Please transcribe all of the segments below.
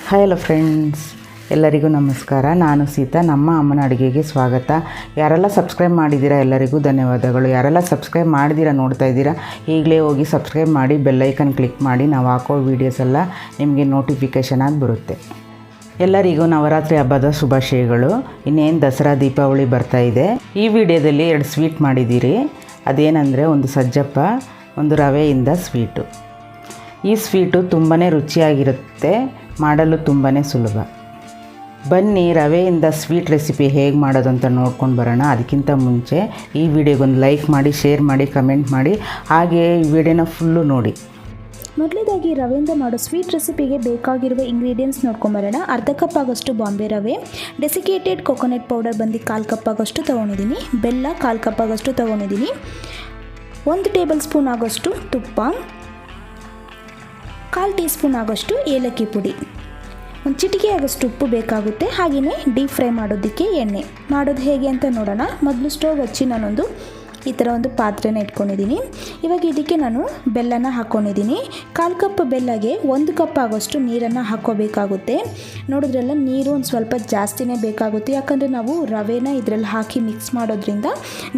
Hi hello friends, ಎಲ್ಲರಿಗೂ ನಮಸ್ಕಾರ. ನಾನು ಸೀತಾ. ನಮ್ಮ ಅಮ್ಮನ ಅಡುಗೆಗೆ ಸ್ವಾಗತ. ಯಾರೆಲ್ಲ ಸಬ್ಸ್ಕ್ರೈಬ್ ಮಾಡಿದ್ದೀರಾ ಎಲ್ಲರಿಗೂ ಧನ್ಯವಾದಗಳು. ಯಾರೆಲ್ಲ ಸಬ್ಸ್ಕ್ರೈಬ್ ಮಾಡಿದ್ದೀರಾ ನೋಡ್ತಾ ಇದ್ದೀರಾ, ಈಗಲೇ ಹೋಗಿ ಸಬ್ಸ್ಕ್ರೈಬ್ ಮಾಡಿ ಬೆಲ್ಲೈಕನ್ ಕ್ಲಿಕ್ ಮಾಡಿ. ನಾವು ಹಾಕೋ ವೀಡಿಯೋಸ್ ಎಲ್ಲ ನಿಮಗೆ ನೋಟಿಫಿಕೇಷನ್ ಆಗಿ ಬರುತ್ತೆ. ಎಲ್ಲರಿಗೂ ನವರಾತ್ರಿ ಹಬ್ಬದ ಶುಭಾಶಯಗಳು. ಇನ್ನೇನು ದಸರಾ ದೀಪಾವಳಿ ಬರ್ತಾಯಿದೆ. ಈ ವಿಡಿಯೋದಲ್ಲಿ 2 ಸ್ವೀಟ್ ಮಾಡಿದ್ದೀರಿ. ಅದೇನೆಂದರೆ ಒಂದು ಸಜ್ಜಪ್ಪ, ಒಂದು ರವೆಯಿಂದ ಸ್ವೀಟು. ಈ ಸ್ವೀಟು ತುಂಬಾ ರುಚಿಯಾಗಿರುತ್ತೆ, ಮಾಡಲು ತುಂಬಾ ಸುಲಭ. ಬನ್ನಿ ರವೆಯಿಂದ ಸ್ವೀಟ್ ರೆಸಿಪಿ ಹೇಗೆ ಮಾಡೋದು ಅಂತ ನೋಡ್ಕೊಂಡು ಬರೋಣ. ಅದಕ್ಕಿಂತ ಮುಂಚೆ ಈ ವಿಡಿಯೋಗೊಂದು ಲೈಕ್ ಮಾಡಿ, ಶೇರ್ ಮಾಡಿ, ಕಮೆಂಟ್ ಮಾಡಿ, ಹಾಗೆ ಈ ವಿಡಿಯೋನ ಫುಲ್ಲು ನೋಡಿ. ಮೊದಲನೇದಾಗಿ ರವೆಯಿಂದ ಮಾಡೋ ಸ್ವೀಟ್ ರೆಸಿಪಿಗೆ ಬೇಕಾಗಿರುವ ಇಂಗ್ರೀಡಿಯೆಂಟ್ಸ್ ನೋಡ್ಕೊಂಬರೋಣ. ಅರ್ಧ ಕಪ್ ಆಗೋಷ್ಟು ಬಾಂಬೆ ರವೆ, ಡೆಸಿಕೇಟೆಡ್ ಕೊಕೊನಟ್ ಪೌಡರ್ ಬಂದು 1/4 ಕಪ್ ಆಗೋಷ್ಟು ತೊಗೊಂಡಿದ್ದೀನಿ, ಬೆಲ್ಲ 1/4 ಕಪ್ ಆಗೋಷ್ಟು ತೊಗೊಂಡಿದ್ದೀನಿ, 1 ಟೇಬಲ್ ಸ್ಪೂನ್ ಆಗೋಷ್ಟು ತುಪ್ಪ, 1/4 ಟೀ ಸ್ಪೂನ್ ಆಗೋಷ್ಟು ಏಲಕ್ಕಿ ಪುಡಿ, 1 ಚಿಟಿಕೆ ಆಗೋಷ್ಟು ಉಪ್ಪು ಬೇಕಾಗುತ್ತೆ. ಹಾಗೆಯೇ ಡೀಪ್ ಫ್ರೈ ಮಾಡೋದಕ್ಕೆ ಎಣ್ಣೆ. ಮಾಡೋದು ಹೇಗೆ ಅಂತ ನೋಡೋಣ. ಮೊದಲು ಸ್ಟವ್ ಹಚ್ಚಿ ನಾನೊಂದು ಈ ಥರ ಒಂದು ಪಾತ್ರೆನ ಇಟ್ಕೊಂಡಿದ್ದೀನಿ. ಇವಾಗ ಇದಕ್ಕೆ ನಾನು ಬೆಲ್ಲನ ಹಾಕ್ಕೊಂಡಿದ್ದೀನಿ. 1/4 ಕಪ್ ಬೆಲ್ಲಗೆ 1 ಕಪ್ ಆಗೋಷ್ಟು ನೀರನ್ನು ಹಾಕ್ಕೋಬೇಕಾಗುತ್ತೆ. ನೋಡಿದ್ರೆಲ್ಲ ನೀರು ಒಂದು ಸ್ವಲ್ಪ ಜಾಸ್ತಿನೇ ಬೇಕಾಗುತ್ತೆ, ಯಾಕಂದರೆ ನಾವು ರವೆನ ಇದರಲ್ಲಿ ಹಾಕಿ ಮಿಕ್ಸ್ ಮಾಡೋದ್ರಿಂದ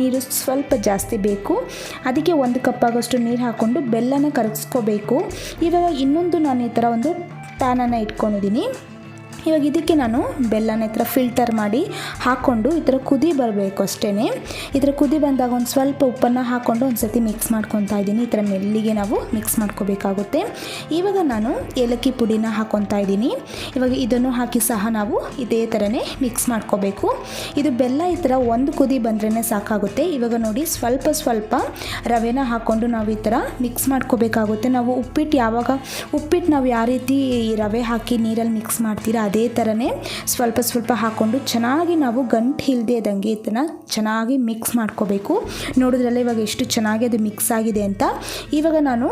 ನೀರು ಸ್ವಲ್ಪ ಜಾಸ್ತಿ ಬೇಕು. ಅದಕ್ಕೆ 1 ಕಪ್ ಆಗೋಷ್ಟು ನೀರು ಹಾಕ್ಕೊಂಡು ಬೆಲ್ಲನ ಕರಗಿಸ್ಕೋಬೇಕು. ಇವಾಗ ಇನ್ನೊಂದು ನಾನು ಈ ಥರ ಒಂದು ಪ್ಯಾನನ್ನು ಇಟ್ಕೊಂಡಿದ್ದೀನಿ. ಇವಾಗ ಇದಕ್ಕೆ ನಾನು ಬೆಲ್ಲನ ಈ ಥರ ಫಿಲ್ಟರ್ ಮಾಡಿ ಹಾಕ್ಕೊಂಡು ಈ ಥರ ಕುದಿ ಬರಬೇಕು ಅಷ್ಟೇ. ಈ ಥರ ಕುದಿ ಬಂದಾಗ ಒಂದು ಸ್ವಲ್ಪ ಉಪ್ಪನ್ನು ಹಾಕ್ಕೊಂಡು ಒಂದು ಸತಿ ಮಿಕ್ಸ್ ಮಾಡ್ಕೊತಾ ಇದ್ದೀನಿ. ಈ ಥರ ಮೆಲ್ಲಿಗೆ ನಾವು ಮಿಕ್ಸ್ ಮಾಡ್ಕೋಬೇಕಾಗುತ್ತೆ. ಇವಾಗ ನಾನು ಏಲಕ್ಕಿ ಪುಡಿನ ಹಾಕ್ಕೊತಾ ಇದ್ದೀನಿ. ಇವಾಗ ಇದನ್ನು ಹಾಕಿ ಸಹ ನಾವು ಇದೇ ಥರನೇ ಮಿಕ್ಸ್ ಮಾಡ್ಕೋಬೇಕು. ಇದು ಬೆಲ್ಲ ಈ ಥರ ಒಂದು ಕುದಿ ಬಂದ್ರೇ ಸಾಕಾಗುತ್ತೆ. ಇವಾಗ ನೋಡಿ ಸ್ವಲ್ಪ ರವೆನ ಹಾಕ್ಕೊಂಡು ನಾವು ಈ ಥರ ಮಿಕ್ಸ್ ಮಾಡ್ಕೋಬೇಕಾಗುತ್ತೆ. ನಾವು ಉಪ್ಪಿಟ್ಟು ನಾವು ಯಾವ ರೀತಿ ರವೆ ಹಾಕಿ ನೀರಲ್ಲಿ ಮಿಕ್ಸ್ ಮಾಡ್ತೀರಾ ಅದೇ ಥರನೇ ಸ್ವಲ್ಪ ಹಾಕ್ಕೊಂಡು ಚೆನ್ನಾಗಿ ನಾವು ಗಂಟು ಇಲ್ಲದೆ ಇದ್ದಂಗೆ ಇದನ್ನು ಚೆನ್ನಾಗಿ ಮಿಕ್ಸ್ ಮಾಡ್ಕೋಬೇಕು. ನೋಡಿದ್ರಲ್ಲ ಇವಾಗ ಎಷ್ಟು ಚೆನ್ನಾಗಿ ಅದು ಮಿಕ್ಸ್ ಆಗಿದೆ ಅಂತ. ಇವಾಗ ನಾನು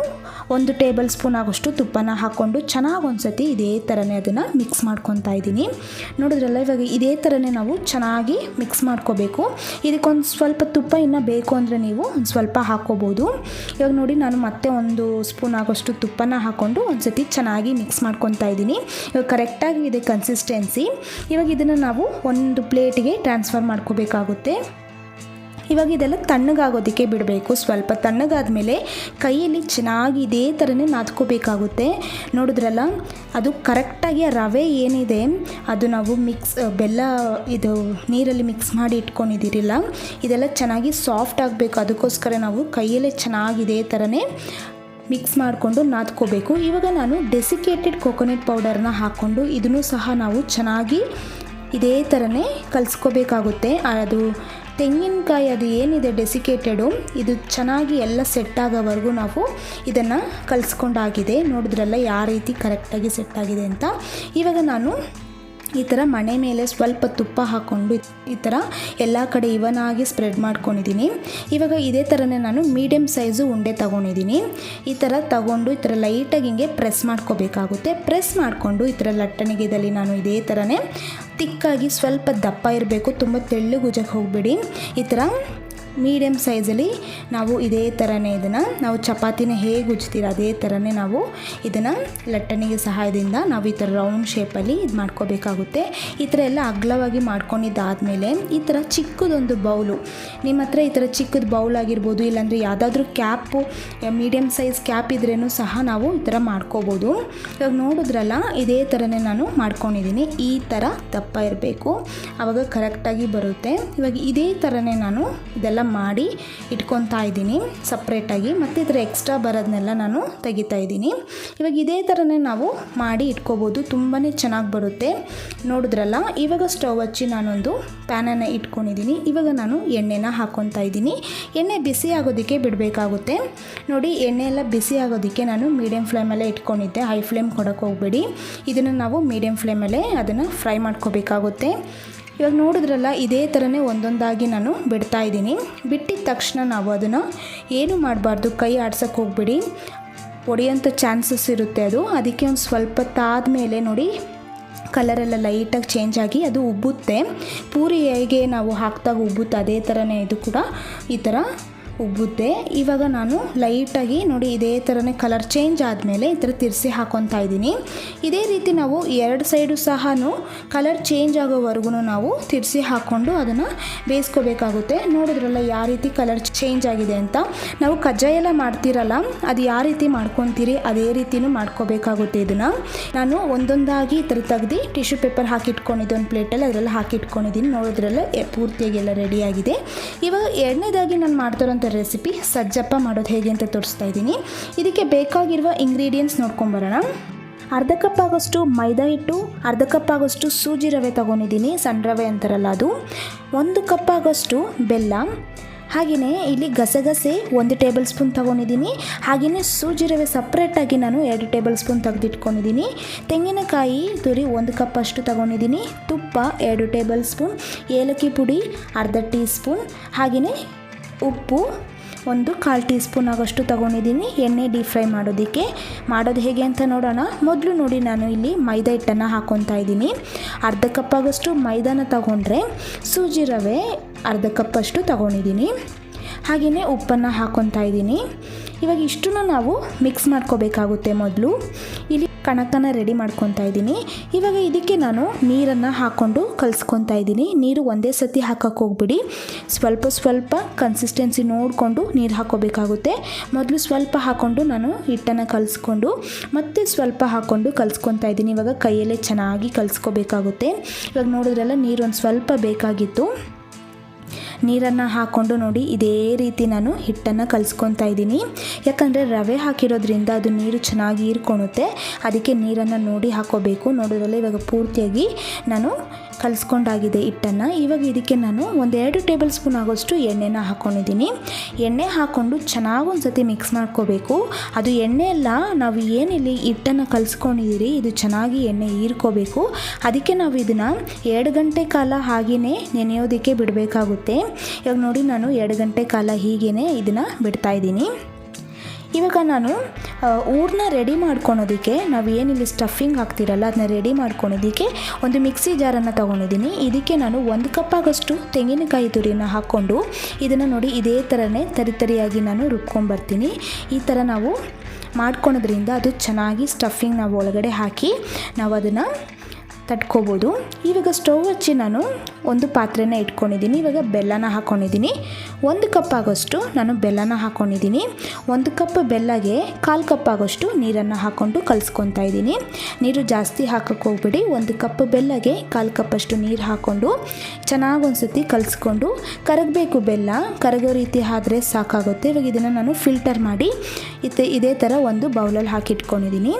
1 ಟೇಬಲ್ ಸ್ಪೂನ್ ಆಗೋಷ್ಟು ತುಪ್ಪನ ಹಾಕ್ಕೊಂಡು ಚೆನ್ನಾಗಿ ಒಂದು ಸತಿ ಇದೇ ಥರನೇ ಅದನ್ನು ಮಿಕ್ಸ್ ಮಾಡ್ಕೊತಾ ಇದ್ದೀನಿ. ನೋಡಿದ್ರಲ್ಲ ಇವಾಗ ಇದೇ ಥರನೇ ನಾವು ಚೆನ್ನಾಗಿ ಮಿಕ್ಸ್ ಮಾಡ್ಕೋಬೇಕು. ಇದಕ್ಕೊಂದು ಸ್ವಲ್ಪ ತುಪ್ಪ ಇನ್ನೂ ಬೇಕು ಅಂದರೆ ನೀವು ಒಂದು ಸ್ವಲ್ಪ ಹಾಕ್ಕೋಬೋದು. ಇವಾಗ ನೋಡಿ ನಾನು ಮತ್ತೆ 1 ಸ್ಪೂನ್ ಆಗೋಷ್ಟು ತುಪ್ಪನ ಹಾಕ್ಕೊಂಡು ಒಂದು ಸತಿ ಚೆನ್ನಾಗಿ ಮಿಕ್ಸ್ ಮಾಡ್ಕೊತಾ ಇದ್ದೀನಿ. ಇವಾಗ ಕರೆಕ್ಟಾಗಿ ಇದೆ ಕನ್ಸಿಸ್ಟೆನ್ಸಿ. ಇವಾಗ ಇದನ್ನು ನಾವು ಒಂದು ಪ್ಲೇಟಿಗೆ ಟ್ರಾನ್ಸ್ಫರ್ ಮಾಡ್ಕೋಬೇಕಾಗುತ್ತೆ. ಇವಾಗ ಇದೆಲ್ಲ ತಣ್ಣಗಾಗೋದಕ್ಕೆ ಬಿಡಬೇಕು. ಸ್ವಲ್ಪ ತಣ್ಣಗಾದ್ಮೇಲೆ ಕೈಯಲ್ಲಿ ಚೆನ್ನಾಗಿ ಇದೇ ಥರನೇ ನಾದ್ಕೋಬೇಕಾಗುತ್ತೆ. ನೋಡಿದ್ರಲ್ಲ ಅದು ಕರೆಕ್ಟಾಗಿ ರವೆ ಏನಿದೆ ಅದು ನಾವು ಬೆಲ್ಲ ಇದು ನೀರಲ್ಲಿ ಮಿಕ್ಸ್ ಮಾಡಿ ಇಟ್ಕೊಂಡಿದ್ದೀರಿಲ್ಲ, ಇದೆಲ್ಲ ಚೆನ್ನಾಗಿ ಸಾಫ್ಟ್ ಆಗಬೇಕು. ಅದಕ್ಕೋಸ್ಕರ ನಾವು ಕೈಯಲ್ಲೇ ಚೆನ್ನಾಗಿ ಇದೇ ಥರನೇ ಮಿಕ್ಸ್ ಮಾಡಿಕೊಂಡು ನಾದ್ಕೋಬೇಕು. ಇವಾಗ ನಾನು ಡೆಸಿಕೇಟೆಡ್ ಕೊಕೊನಟ್ ಪೌಡರ್ನ ಹಾಕ್ಕೊಂಡು ಇದನ್ನು ಸಹ ನಾವು ಚೆನ್ನಾಗಿ ಇದೇ ಥರನೇ ಕಲಿಸ್ಕೋಬೇಕಾಗುತ್ತೆ. ಅದು ತೆಂಗಿನಕಾಯಿ ಅದು ಏನಿದೆ ಡೆಸಿಕೇಟೆಡು, ಇದು ಚೆನ್ನಾಗಿ ಎಲ್ಲ ಸೆಟ್ ಆಗೋವರೆಗೂ ನಾವು ಇದನ್ನು ಕಲಿಸ್ಕೊಂಡಾಗಿದೆ. ನೋಡಿದ್ರಲ್ಲ ಯಾವ ರೀತಿ ಕರೆಕ್ಟಾಗಿ ಸೆಟ್ ಆಗಿದೆ ಅಂತ. ಇವಾಗ ನಾನು ಈ ಥರ ಮಣೆ ಮೇಲೆ ಸ್ವಲ್ಪ ತುಪ್ಪ ಹಾಕ್ಕೊಂಡು ಈ ಥರ ಎಲ್ಲ ಕಡೆ ಇವನಾಗಿ ಸ್ಪ್ರೆಡ್ ಮಾಡ್ಕೊಂಡಿದ್ದೀನಿ. ಇವಾಗ ಇದೇ ಥರನೇ ನಾನು ಮೀಡಿಯಮ್ ಸೈಜು ಉಂಡೆ ತೊಗೊಂಡಿದ್ದೀನಿ. ಈ ಥರ ತಗೊಂಡು ಈ ಥರ ಲೈಟಾಗಿ ಹಿಂಗೆ ಪ್ರೆಸ್ ಮಾಡ್ಕೋಬೇಕಾಗುತ್ತೆ. ಪ್ರೆಸ್ ಮಾಡಿಕೊಂಡು ಈ ಥರ ಲಟ್ಟಣಿಗೆದಲ್ಲಿ ನಾನು ಇದೇ ಥರನೇ ತಿಕ್ಕಾಗಿ ಸ್ವಲ್ಪ ದಪ್ಪ ಇರಬೇಕು, ತುಂಬ ತೆಳ್ಳಗೆ ಉಜ್ಜಕ್ಕೆ ಹೋಗಬೇಡಿ. ಈ ಥರ ಮೀಡಿಯಮ್ ಸೈಜಲ್ಲಿ ನಾವು ಇದೇ ಥರನೇ ಇದನ್ನು ನಾವು ಚಪಾತಿನ ಹೇಗೆ ಉಜ್ತೀರ ಅದೇ ಥರನೇ ನಾವು ಇದನ್ನು ಲಟ್ಟಣಿಗೆ ಸಹಾಯದಿಂದ ನಾವು ಈ ಥರ ರೌಂಡ್ ಶೇಪಲ್ಲಿ ಇದು ಮಾಡ್ಕೋಬೇಕಾಗುತ್ತೆ. ಈ ಥರ ಎಲ್ಲ ಅಗಲವಾಗಿ ಮಾಡ್ಕೊಂಡಿದ್ದಾದಮೇಲೆ ಈ ಥರ ಚಿಕ್ಕದೊಂದು ಬೌಲು, ನಿಮ್ಮ ಹತ್ರ ಈ ಥರ ಚಿಕ್ಕದು ಬೌಲ್ ಆಗಿರ್ಬೋದು, ಇಲ್ಲಾಂದರೆ ಯಾವುದಾದ್ರೂ ಕ್ಯಾಪು ಮೀಡಿಯಮ್ ಸೈಜ್ ಕ್ಯಾಪ್ ಇದ್ರೂ ಸಹ ನಾವು ಈ ಥರ ಮಾಡ್ಕೋಬೋದು. ಇವಾಗ ನೋಡಿದ್ರಲ್ಲ ಇದೇ ಥರನೇ ನಾನು ಮಾಡ್ಕೊಂಡಿದ್ದೀನಿ. ಈ ಥರ ದಪ್ಪ ಇರಬೇಕು, ಆವಾಗ ಕರೆಕ್ಟಾಗಿ ಬರುತ್ತೆ. ಇವಾಗ ಇದೇ ಥರನೇ ನಾನು ಇದೆಲ್ಲ ಮಾಡಿ ಇಟ್ಕೊತಾ ಇದ್ದೀನಿ ಸಪ್ರೇಟಾಗಿ. ಮತ್ತು ಇದರ ಎಕ್ಸ್ಟ್ರಾ ಬರೋದನ್ನೆಲ್ಲ ನಾನು ತೆಗಿತಾ ಇದ್ದೀನಿ. ಇವಾಗ ಇದೇ ಥರನೇ ನಾವು ಮಾಡಿ ಇಟ್ಕೋಬೋದು, ತುಂಬಾ ಚೆನ್ನಾಗಿ ಬರುತ್ತೆ. ನೋಡಿದ್ರಲ್ಲ ಇವಾಗ ಸ್ಟವ್ ಹಚ್ಚಿ ನಾನೊಂದು ಪ್ಯಾನನ್ನು ಇಟ್ಕೊಂಡಿದ್ದೀನಿ. ಇವಾಗ ನಾನು ಎಣ್ಣೆನ ಹಾಕ್ಕೊತಾ ಇದ್ದೀನಿ. ಎಣ್ಣೆ ಬಿಸಿ ಆಗೋದಕ್ಕೆ ಬಿಡಬೇಕಾಗುತ್ತೆ. ನೋಡಿ ಎಣ್ಣೆ ಎಲ್ಲ ಬಿಸಿ ಆಗೋದಕ್ಕೆ ನಾನು ಮೀಡಿಯಮ್ ಫ್ಲೇಮಲ್ಲೇ ಇಟ್ಕೊಂಡಿದ್ದೆ, ಹೈ ಫ್ಲೇಮ್ ಕೊಡೋಕ್ಕೆ ಹೋಗಬೇಡಿ. ಇದನ್ನು ನಾವು ಮೀಡಿಯಮ್ ಫ್ಲೇಮಲ್ಲೇ ಅದನ್ನು ಫ್ರೈ ಮಾಡ್ಕೋಬೇಕಾಗುತ್ತೆ. ಇವಾಗ ನೋಡಿದ್ರಲ್ಲ ಇದೇ ಥರನೇ ಒಂದೊಂದಾಗಿ ನಾನು ಬಿಡ್ತಾ ಇದ್ದೀನಿ. ಬಿಟ್ಟಿದ ತಕ್ಷಣ ನಾವು ಅದನ್ನು ಏನು ಮಾಡಬಾರ್ದು, ಕೈ ಆಡ್ಸೋಕ್ಕೆ ಹೋಗ್ಬಿಡಿ, ಒಡೆಯೋಂಥ ಚಾನ್ಸಸ್ ಇರುತ್ತೆ ಅದು. ಅದಕ್ಕೆ ಒಂದು ಸ್ವಲ್ಪ ತಾದ್ಮೇಲೆ ನೋಡಿ ಕಲರೆಲ್ಲ ಲೈಟಾಗಿ ಚೇಂಜ್ ಆಗಿ ಅದು ಉಬ್ಬುತ್ತೆ. ಪೂರಿ ಹೇಗೆ ನಾವು ಹಾಕಿದಾಗ ಉಬ್ಬುತ್ತೆ ಅದೇ ಥರನೇ ಇದು ಕೂಡ ಈ ಥರ ಉಬ್ಬುತ್ತೆ. ಇವಾಗ ನಾನು ಲೈಟಾಗಿ ನೋಡಿ ಇದೇ ಥರನೇ ಕಲರ್ ಚೇಂಜ್ ಆದಮೇಲೆ ಈ ಥರ ತಿರ್ಸಿ ಹಾಕ್ಕೊತಾ ಇದ್ದೀನಿ. ಇದೇ ರೀತಿ ನಾವು 2 ಸೈಡು ಸಹ ಕಲರ್ ಚೇಂಜ್ ಆಗೋವರೆಗೂ ನಾವು ತಿರ್ಸಿ ಹಾಕ್ಕೊಂಡು ಅದನ್ನು ಬೇಯಿಸ್ಕೋಬೇಕಾಗುತ್ತೆ. ನೋಡಿದ್ರಲ್ಲ ಯಾವ ರೀತಿ ಕಲರ್ ಚೇಂಜ್ ಆಗಿದೆ ಅಂತ. ನಾವು ಕಜ್ಜಾಯ ಎಲ್ಲ ಮಾಡ್ತಿರಲ್ಲ, ಅದು ಯಾವ ರೀತಿ ಮಾಡ್ಕೊತೀರಿ ಅದೇ ರೀತಿಯೂ ಮಾಡ್ಕೋಬೇಕಾಗುತ್ತೆ. ಇದನ್ನು ನಾನು ಒಂದೊಂದಾಗಿ ಈ ಥರ ತೆಗ್ದು ಟಿಶ್ಯೂ ಪೇಪರ್ ಹಾಕಿಟ್ಕೊಂಡಿದ್ದೆ ಒಂದು ಪ್ಲೇಟಲ್ಲಿ, ಅದರಲ್ಲಿ ಹಾಕಿಟ್ಕೊಂಡಿದ್ದೀನಿ. ನೋಡಿದ್ರಲ್ಲ ಪೂರ್ತಿಯಾಗಿ ಎಲ್ಲ ರೆಡಿಯಾಗಿದೆ. ಇವಾಗ ಎರಡನೇದಾಗಿ ನಾನು ಮಾಡ್ತಿರೋಂಥ ರೆಸಿಪಿ ಸಜ್ಜಪ್ಪ ಮಾಡೋದು ಹೇಗೆ ಅಂತ ತೋರಿಸ್ತಾ ಇದ್ದೀನಿ. ಇದಕ್ಕೆ ಬೇಕಾಗಿರುವ ಇಂಗ್ರೀಡಿಯೆಂಟ್ಸ್ ನೋಡ್ಕೊಂಬರೋಣ. ಅರ್ಧ ಕಪ್ ಆಗೋಷ್ಟು ಮೈದಾ ಹಿಟ್ಟು, ಅರ್ಧ ಕಪ್ ಆಗೋಷ್ಟು ಸೂಜಿ ರವೆ ತೊಗೊಂಡಿದ್ದೀನಿ, ಸಣ್ಣ ರವೆ ಅಂತಾರಲ್ಲ ಅದು, 1 ಕಪ್ ಆಗೋಷ್ಟು ಬೆಲ್ಲ, ಹಾಗೆಯೇ ಇಲ್ಲಿ ಗಸಗಸೆ 1 ಟೇಬಲ್ ಸ್ಪೂನ್ ತೊಗೊಂಡಿದ್ದೀನಿ. ಹಾಗೆಯೇ ಸೂಜಿ ರವೆ ಸಪ್ರೇಟಾಗಿ ನಾನು 2 ಟೇಬಲ್ ಸ್ಪೂನ್ ತೆಗೆದಿಟ್ಕೊಂಡಿದ್ದೀನಿ. ತೆಂಗಿನಕಾಯಿ ತುರಿ 1 ಕಪ್ ಅಷ್ಟು ತೊಗೊಂಡಿದ್ದೀನಿ. ತುಪ್ಪ 2 ಟೇಬಲ್ ಸ್ಪೂನ್, ಏಲಕ್ಕಿ ಪುಡಿ ಅರ್ಧ ಟೀ ಸ್ಪೂನ್, ಹಾಗೆಯೇ ಉಪ್ಪು 1/4 ಟೀ ಸ್ಪೂನ್ ಆಗೋಷ್ಟು ತೊಗೊಂಡಿದ್ದೀನಿ. ಎಣ್ಣೆ ಡೀಪ್ ಫ್ರೈ ಮಾಡೋದು ಹೇಗೆ ಅಂತ ನೋಡೋಣ. ಮೊದಲು ನೋಡಿ ನಾನು ಇಲ್ಲಿ ಮೈದಾ ಹಿಟ್ಟನ್ನು ಹಾಕ್ಕೊತಾ ಇದ್ದೀನಿ. ಅರ್ಧ ಕಪ್ ಆಗೋಷ್ಟು ಮೈದಾನ ತಗೊಂಡ್ರೆ ಸೂಜಿ ರವೆ ಅರ್ಧ ಕಪ್ ಅಷ್ಟು ತೊಗೊಂಡಿದ್ದೀನಿ. ಹಾಗೆಯೇ ಉಪ್ಪನ್ನು ಹಾಕ್ಕೊತಾ ಇದ್ದೀನಿ. ಇವಾಗ ಇಷ್ಟನ್ನು ನಾವು ಮಿಕ್ಸ್ ಮಾಡ್ಕೋಬೇಕಾಗುತ್ತೆ. ಮೊದಲು ಇಲ್ಲಿ ಕಣಕನ ರೆಡಿ ಮಾಡ್ಕೊತಾ ಇದ್ದೀನಿ. ಇವಾಗ ಇದಕ್ಕೆ ನಾನು ನೀರನ್ನು ಹಾಕ್ಕೊಂಡು ಕಲಿಸ್ಕೊತಾ ಇದ್ದೀನಿ. ನೀರು ಒಂದೇ ಸತಿ ಹಾಕಕ್ಕೆ ಹೋಗ್ಬಿಡಿ, ಸ್ವಲ್ಪ ಕನ್ಸಿಸ್ಟೆನ್ಸಿ ನೋಡಿಕೊಂಡು ನೀರು ಹಾಕ್ಕೋಬೇಕಾಗುತ್ತೆ. ಮೊದಲು ಸ್ವಲ್ಪ ಹಾಕ್ಕೊಂಡು ನಾನು ಹಿಟ್ಟನ್ನು ಕಲಿಸ್ಕೊಂಡು ಮತ್ತೆ ಸ್ವಲ್ಪ ಹಾಕ್ಕೊಂಡು ಕಲಿಸ್ಕೊತಾ ಇದ್ದೀನಿ. ಇವಾಗ ಕೈಯಲ್ಲೇ ಚೆನ್ನಾಗಿ ಕಲಿಸ್ಕೋಬೇಕಾಗುತ್ತೆ. ಇವಾಗ ನೋಡಿದ್ರಲ್ಲ ನೀರು ಒಂದು ಸ್ವಲ್ಪ ಬೇಕಾಗಿತ್ತು. ನೀರನ್ನು ಹಾಕ್ಕೊಂಡು ನೋಡಿ ಇದೇ ರೀತಿ ನಾನು ಹಿಟ್ಟನ್ನು ಕಲಿಸ್ಕೊತಾ ಇದ್ದೀನಿ. ಯಾಕಂದರೆ ರವೆ ಹಾಕಿರೋದ್ರಿಂದ ಅದು ನೀರು ಚೆನ್ನಾಗಿ ಹೀರ್ಕೊಳುತ್ತೆ, ಅದಕ್ಕೆ ನೀರನ್ನು ನೋಡಿ ಹಾಕ್ಕೋಬೇಕು. ನೋಡೋದ್ರಲ್ಲ ಇವಾಗ ಪೂರ್ತಿಯಾಗಿ ನಾನು ಕಲಿಸ್ಕೊಂಡಾಗಿದೆ ಹಿಟ್ಟನ್ನು. ಇವಾಗ ಇದಕ್ಕೆ ನಾನು 1-2 ಟೇಬಲ್ ಸ್ಪೂನ್ ಆಗೋಷ್ಟು ಎಣ್ಣೆನ ಹಾಕ್ಕೊಂಡಿದ್ದೀನಿ. ಎಣ್ಣೆ ಹಾಕ್ಕೊಂಡು ಚೆನ್ನಾಗಿ ಒಂದು ಸತಿ ಮಿಕ್ಸ್ ಮಾಡ್ಕೋಬೇಕು. ಅದು ಎಣ್ಣೆ ಎಲ್ಲ ನಾವು ಏನಿಲ್ಲಿ ಹಿಟ್ಟನ್ನು ಕಲಿಸ್ಕೊಂಡಿದ್ದೀರಿ ಇದು ಚೆನ್ನಾಗಿ ಎಣ್ಣೆ ಹೀರ್ಕೋಬೇಕು. ಅದಕ್ಕೆ ನಾವು ಇದನ್ನು 2 ಗಂಟೆ ಕಾಲ ಹಾಗೆಯೇ ನೆನೆಯೋದಕ್ಕೆ ಬಿಡಬೇಕಾಗುತ್ತೆ. ಇವಾಗ ನೋಡಿ ನಾನು 2 ಗಂಟೆ ಕಾಲ ಹೀಗೇ ಇದನ್ನು ಬಿಡ್ತಾಯಿದ್ದೀನಿ. ಇವಾಗ ನಾನು ಊರನ್ನ ರೆಡಿ ಮಾಡ್ಕೊಳೋದಕ್ಕೆ ನಾವು ಏನಿಲ್ಲಿ ಸ್ಟಫಿಂಗ್ ಹಾಕ್ತಿರಲ್ಲ ಅದನ್ನ ರೆಡಿ ಮಾಡ್ಕೊಳೋದಕ್ಕೆ ಒಂದು ಮಿಕ್ಸಿ ಜಾರನ್ನು ತೊಗೊಂಡಿದ್ದೀನಿ. ಇದಕ್ಕೆ ನಾನು 1 ಕಪ್ ಆಗೋಷ್ಟು ತೆಂಗಿನಕಾಯಿ ತುರಿಯನ್ನು ಹಾಕ್ಕೊಂಡು ಇದನ್ನು ನೋಡಿ ಇದೇ ಥರನೇ ತರಿಯಾಗಿ ನಾನು ರುಬ್ಕೊಂಡ್ಬರ್ತೀನಿ. ಈ ಥರ ನಾವು ಮಾಡ್ಕೊಳೋದ್ರಿಂದ ಅದು ಚೆನ್ನಾಗಿ ಸ್ಟಫಿಂಗ್ ನಾವು ಒಳಗಡೆ ಹಾಕಿ ನಾವು ಅದನ್ನು ತಟ್ಕೋಬೋದು. ಇವಾಗ ಸ್ಟವ್ ಹಚ್ಚಿ ನಾನು ಒಂದು ಪಾತ್ರೆನ ಇಟ್ಕೊಂಡಿದ್ದೀನಿ. ಇವಾಗ ಬೆಲ್ಲನ ಹಾಕ್ಕೊಂಡಿದ್ದೀನಿ. 1 ಕಪ್ ಆಗೋಷ್ಟು ನಾನು ಬೆಲ್ಲನ ಹಾಕ್ಕೊಂಡಿದ್ದೀನಿ. 1 ಕಪ್ ಬೆಲ್ಲಗೆ 1/4 ಕಪ್ ಆಗೋಷ್ಟು ನೀರನ್ನು ಹಾಕ್ಕೊಂಡು ಕಲಿಸ್ಕೊತಾ ಇದ್ದೀನಿ. ನೀರು ಜಾಸ್ತಿ ಹಾಕಕ್ಕೆ ಹೋಗ್ಬಿಡಿ. 1 ಕಪ್ ಬೆಲ್ಲಗೆ 1/4 ಕಪ್ ಅಷ್ಟು ನೀರು ಹಾಕ್ಕೊಂಡು ಚೆನ್ನಾಗಿ ಒಂದು ಸತಿ ಕಲಿಸ್ಕೊಂಡು ಕರಗಬೇಕು. ಬೆಲ್ಲ ಕರಗೋ ರೀತಿ ಆದ್ರೆ ಸಾಕಾಗುತ್ತೆ. ಇವಾಗ ಇದನ್ನು ನಾನು ಫಿಲ್ಟರ್ ಮಾಡಿ ಇದೇ ಥರ ಒಂದು ಬೌಲಲ್ಲಿ ಹಾಕಿಟ್ಕೊಂಡಿದ್ದೀನಿ.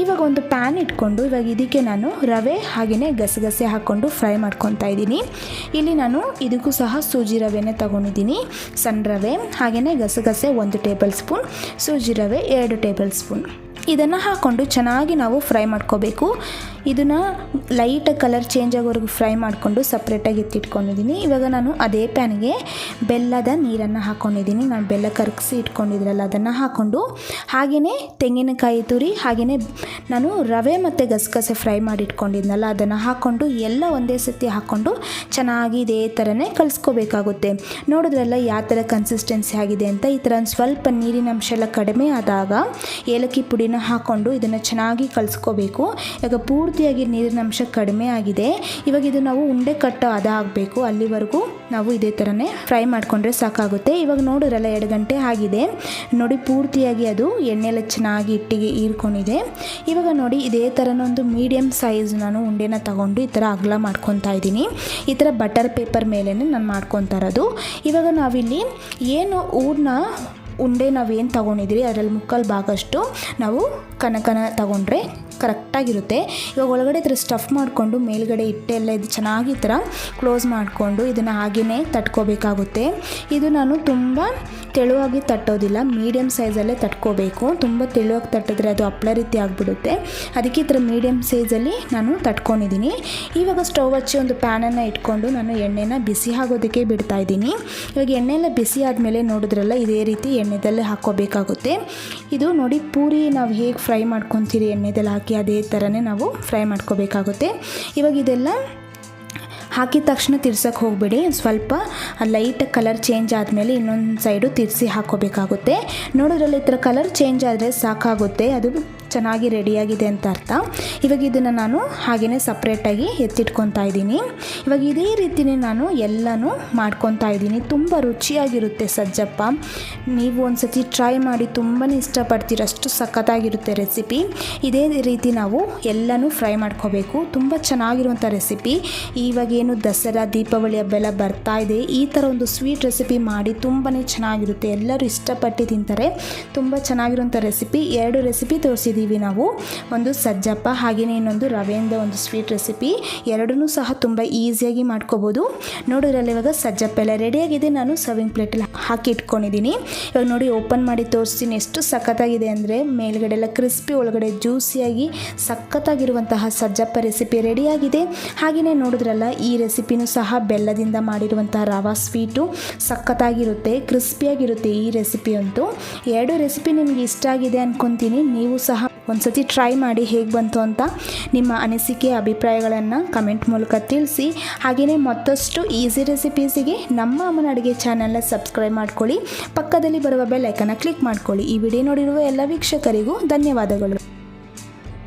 ಇವಾಗ ಒಂದು ಪ್ಯಾನ್ ಇಟ್ಕೊಂಡು ಇವಾಗ ಇದಕ್ಕೆ ನಾನು ರವೆ ಹಾಗೆಯೇ ಗಸಗಸೆ ಹಾಕ್ಕೊಂಡು ಫ್ರೈ ಮಾಡ್ಕೊತಾ ಇದ್ದೀನಿ. ಇಲ್ಲಿ ನಾನು ಇದಕ್ಕೂ ಸಹ ಸೂಜಿ ರವೆನೇ ತೊಗೊಂಡಿದ್ದೀನಿ, ಸಣ್ಣ ರವೆ, ಹಾಗೆಯೇ ಗಸಗಸೆ 1 ಟೇಬಲ್ ಸ್ಪೂನ್, ಸೂಜಿ ರವೆ 2 ಟೇಬಲ್ ಸ್ಪೂನ್. ಇದನ್ನು ಹಾಕ್ಕೊಂಡು ಚೆನ್ನಾಗಿ ನಾವು ಫ್ರೈ ಮಾಡ್ಕೋಬೇಕು. ಇದನ್ನು ಲೈಟ್ ಕಲರ್ ಚೇಂಜ್ ಆಗೋವರೆಗೂ ಫ್ರೈ ಮಾಡಿಕೊಂಡು ಸಪ್ರೇಟಾಗಿ ಎತ್ತಿಟ್ಕೊಂಡಿದ್ದೀನಿ. ಇವಾಗ ನಾನು ಅದೇ ಪ್ಯಾನ್ಗೆ ಬೆಲ್ಲದ ನೀರನ್ನು ಹಾಕ್ಕೊಂಡಿದ್ದೀನಿ. ನಾನು ಬೆಲ್ಲ ಕರಗಿಸಿ ಇಟ್ಕೊಂಡಿದ್ರಲ್ಲ ಅದನ್ನು ಹಾಕ್ಕೊಂಡು ಹಾಗೆಯೇ ತೆಂಗಿನಕಾಯಿ ತುರಿ ಹಾಗೆಯೇ ನಾನು ರವೆ ಮತ್ತು ಗಸಗಸೆ ಫ್ರೈ ಮಾಡಿ ಇಟ್ಕೊಂಡಿದ್ನಲ್ಲ ಅದನ್ನು ಹಾಕ್ಕೊಂಡು ಎಲ್ಲ ಒಂದೇ ಸತಿ ಹಾಕ್ಕೊಂಡು ಚೆನ್ನಾಗಿ ಇದೇ ಥರನೇ ಕಲಿಸ್ಕೋಬೇಕಾಗುತ್ತೆ. ನೋಡಿದ್ರಲ್ಲ ಯಾವ ಥರ ಕನ್ಸಿಸ್ಟೆನ್ಸಿ ಆಗಿದೆ ಅಂತ. ಈ ಥರ ಒಂದು ಸ್ವಲ್ಪ ನೀರಿನ ಅಂಶ ಎಲ್ಲ ಕಡಿಮೆ ಆದಾಗ ಏಲಕ್ಕಿ ಪುಡಿನ ಹಾಕ್ಕೊಂಡು ಇದನ್ನು ಚೆನ್ನಾಗಿ ಕಲಿಸ್ಕೋಬೇಕು. ಇವಾಗ ಪೂರ್ತಿಯಾಗಿ ನೀರಿನ ಅಂಶ ಕಡಿಮೆ ಆಗಿದೆ. ಇವಾಗ ಇದು ನಾವು ಉಂಡೆ ಕಟ್ಟೋ ಆಗಬೇಕು, ಅಲ್ಲಿವರೆಗೂ ನಾವು ಇದೇ ಥರನೇ ಫ್ರೈ ಮಾಡಿಕೊಂಡ್ರೆ ಸಾಕಾಗುತ್ತೆ. ಇವಾಗ ನೋಡಿದ್ರಲ್ಲ 2 ಗಂಟೆ ಆಗಿದೆ ನೋಡಿ, ಪೂರ್ತಿಯಾಗಿ ಅದು ಎಣ್ಣೆಲ್ಲ ಚೆನ್ನಾಗಿ ಹಿಟ್ಟಿಗೆ ಹೀರ್ಕೊಂಡಿದೆ. ಇವಾಗ ನೋಡಿ ಇದೇ ಥರನೊಂದು ಮೀಡಿಯಮ್ ಸೈಜ್ ನಾನು ಉಂಡೆನ ತಗೊಂಡು ಈ ಥರ ಅಗಲ ಮಾಡ್ಕೊತಾ ಇದ್ದೀನಿ. ಈ ಥರ ಬಟರ್ ಪೇಪರ್ ಮೇಲೇ ನಾನು ಮಾಡ್ಕೊತಾ ಇರೋದು. ಇವಾಗ ನಾವಿಲ್ಲಿ ಏನು ಊರನ್ನ ಉಂಡೆ ನಾವೇನು ತೊಗೊಂಡಿದ್ರಿ ಅದರಲ್ಲಿ 3/4 ಭಾಗಷ್ಟು ನಾವು ಕನಕನ ತೊಗೊಂಡ್ರೆ ಕರೆಕ್ಟಾಗಿರುತ್ತೆ. ಇವಾಗ ಒಳಗಡೆ ಈ ಥರ ಸ್ಟಫ್ ಮಾಡಿಕೊಂಡು ಮೇಲ್ಗಡೆ ಹಿಟ್ಟೆಲ್ಲ ಇದು ಚೆನ್ನಾಗಿ ಈ ಥರ ಕ್ಲೋಸ್ ಮಾಡಿಕೊಂಡು ಇದನ್ನು ಹಾಗೆಯೇ ತಟ್ಕೋಬೇಕಾಗುತ್ತೆ. ಇದು ನಾನು ತುಂಬ ತೆಳುವಾಗಿ ತಟ್ಟೋದಿಲ್ಲ, ಮೀಡಿಯಮ್ ಸೈಜಲ್ಲೇ ತಟ್ಕೋಬೇಕು. ತುಂಬ ತೆಳುವಾಗಿ ತಟ್ಟಿದ್ರೆ ಅದು ಹಪ್ಪಳ ರೀತಿ ಆಗಿಬಿಡುತ್ತೆ. ಅದಕ್ಕೆ ಈ ಥರ ಮೀಡಿಯಮ್ ಸೈಜಲ್ಲಿ ನಾನು ತಟ್ಕೊಂಡಿದ್ದೀನಿ. ಇವಾಗ ಸ್ಟವ್ ಹಚ್ಚಿ ಒಂದು ಪ್ಯಾನನ್ನು ಇಟ್ಕೊಂಡು ನಾನು ಎಣ್ಣೆನ ಬಿಸಿ ಆಗೋದಕ್ಕೆ ಬಿಡ್ತಾಯಿದ್ದೀನಿ. ಇವಾಗ ಎಣ್ಣೆಲ್ಲ ಬಿಸಿ ಆದಮೇಲೆ ನೋಡಿದ್ರಲ್ಲ ಇದೇ ರೀತಿ ಎಣ್ಣೆದಲ್ಲೇ ಹಾಕ್ಕೋಬೇಕಾಗುತ್ತೆ. ಇದು ನೋಡಿ ಪೂರಿ ನಾವು ಹೇಗೆ ಫ್ರೈ ಮಾಡ್ಕೊತೀರಿ ಎಣ್ಣೆದಲ್ಲಿ ಹಾಕಿ ಅದೇ ಥರನೇ ನಾವು ಫ್ರೈ ಮಾಡ್ಕೋಬೇಕಾಗುತ್ತೆ. ಇವಾಗ ಇದೆಲ್ಲ ಹಾಕಿದ ತಕ್ಷಣ ತಿರ್ಸೋಕ್ಕೆ ಹೋಗಬೇಡಿ. ಸ್ವಲ್ಪ ಲೈಟ್ ಕಲರ್ ಚೇಂಜ್ ಆದಮೇಲೆ ಇನ್ನೊಂದು ಸೈಡು ತಿರ್ಸಿ ಹಾಕ್ಕೋಬೇಕಾಗುತ್ತೆ. ನೋಡೋದ್ರಲ್ಲಿ ಈ ಥರ ಕಲರ್ ಚೇಂಜ್ ಆದರೆ ಸಾಕಾಗುತ್ತೆ, ಅದು ಚೆನ್ನಾಗಿ ರೆಡಿಯಾಗಿದೆ ಅಂತ ಅರ್ಥ. ಇವಾಗ ಇದನ್ನು ನಾನು ಹಾಗೆಯೇ ಸಪ್ರೇಟಾಗಿ ಎತ್ತಿಟ್ಕೊತಾ ಇದ್ದೀನಿ. ಇವಾಗ ಇದೇ ರೀತಿಯೇ ನಾನು ಎಲ್ಲನೂ ಮಾಡ್ಕೊತಾ ಇದ್ದೀನಿ. ತುಂಬ ರುಚಿಯಾಗಿರುತ್ತೆ ಸಜ್ಜಪ್ಪ. ನೀವು ಒಂದು ಸತಿ ಟ್ರೈ ಮಾಡಿ, ತುಂಬಾ ಇಷ್ಟಪಡ್ತೀರ, ಅಷ್ಟು ಸಖತ್ತಾಗಿರುತ್ತೆ ರೆಸಿಪಿ. ಇದೇ ರೀತಿ ನಾವು ಎಲ್ಲನೂ ಫ್ರೈ ಮಾಡ್ಕೋಬೇಕು. ತುಂಬ ಚೆನ್ನಾಗಿರುವಂಥ ರೆಸಿಪಿ. ಇವಾಗೇನು ದಸರಾ ದೀಪಾವಳಿ ಹಬ್ಬೆಲ್ಲ ಬರ್ತಾ ಇದೆ, ಈ ಥರ ಒಂದು ಸ್ವೀಟ್ ರೆಸಿಪಿ ಮಾಡಿ ತುಂಬಾ ಚೆನ್ನಾಗಿರುತ್ತೆ. ಎಲ್ಲರೂ ಇಷ್ಟಪಟ್ಟು ತಿಂತಾರೆ. ತುಂಬ ಚೆನ್ನಾಗಿರುವಂಥ ರೆಸಿಪಿ. 2 ರೆಸಿಪಿ ತೋರಿಸಿದ್ದೀವಿ ನಾವು. ಒಂದು ಸಜ್ಜಪ್ಪ, ಹಾಗೆಯೇ ಇನ್ನೊಂದು ರವೆಯಿಂದ ಒಂದು ಸ್ವೀಟ್ ರೆಸಿಪಿ. ಎರಡನ್ನೂ ಸಹ ತುಂಬ ಈಸಿಯಾಗಿ ಮಾಡ್ಕೋಬೋದು. ನೋಡೋದ್ರಲ್ಲಿ ಇವಾಗ ಸಜ್ಜಪ್ಪ ಎಲ್ಲ ರೆಡಿಯಾಗಿದೆ. ನಾನು ಸರ್ವಿಂಗ್ ಪ್ಲೇಟಲ್ಲಿ ಹಾಕಿ ಇಟ್ಕೊಂಡಿದ್ದೀನಿ. ಇವಾಗ ನೋಡಿ ಓಪನ್ ಮಾಡಿ ತೋರಿಸ್ತೀನಿ. ಎಷ್ಟು ಸಖತ್ತಾಗಿದೆ ಅಂದರೆ ಮೇಲ್ಗಡೆ ಎಲ್ಲ ಕ್ರಿಸ್ಪಿ, ಒಳಗಡೆ ಜ್ಯೂಸಿಯಾಗಿ ಸಖತ್ತಾಗಿರುವಂತಹ ಸಜ್ಜಪ್ಪ ರೆಸಿಪಿ ರೆಡಿಯಾಗಿದೆ. ಹಾಗೆಯೇ ನೋಡಿದ್ರಲ್ಲ, ಈ ರೆಸಿಪಿನೂ ಸಹ ಬೆಲ್ಲದಿಂದ ಮಾಡಿರುವಂತಹ ರವಾ ಸ್ವೀಟು ಸಖತ್ತಾಗಿರುತ್ತೆ, ಕ್ರಿಸ್ಪಿಯಾಗಿರುತ್ತೆ ಈ ರೆಸಿಪಿ ಅಂತೂ. 2 ರೆಸಿಪಿ ನಿಮಗೆ ಇಷ್ಟ ಆಗಿದೆ ಅಂದ್ಕೊತೀನಿ. ನೀವು ಸಹ ಒಂದ್ಸತಿ ಟ್ರೈ ಮಾಡಿ ಹೇಗೆ ಬಂತು ಅಂತ ನಿಮ್ಮ ಅನಿಸಿಕೆ ಅಭಿಪ್ರಾಯಗಳನ್ನು ಕಮೆಂಟ್ ಮೂಲಕ ತಿಳಿಸಿ. ಹಾಗೆಯೇ ಮತ್ತಷ್ಟು ಈಸಿ ರೆಸಿಪೀಸಿಗೆ ನಮ್ಮ ಅಮ್ಮನ ಅಡುಗೆ ಚಾನಲ್ನ ಸಬ್ಸ್ಕ್ರೈಬ್ ಮಾಡ್ಕೊಳ್ಳಿ. ಪಕ್ಕದಲ್ಲಿ ಬರುವ ಬೆಲ್ ಐಕನ್ನ ಕ್ಲಿಕ್ ಮಾಡ್ಕೊಳ್ಳಿ. ಈ ವಿಡಿಯೋ ನೋಡಿರುವ ಎಲ್ಲ ವೀಕ್ಷಕರಿಗೂ ಧನ್ಯವಾದಗಳು.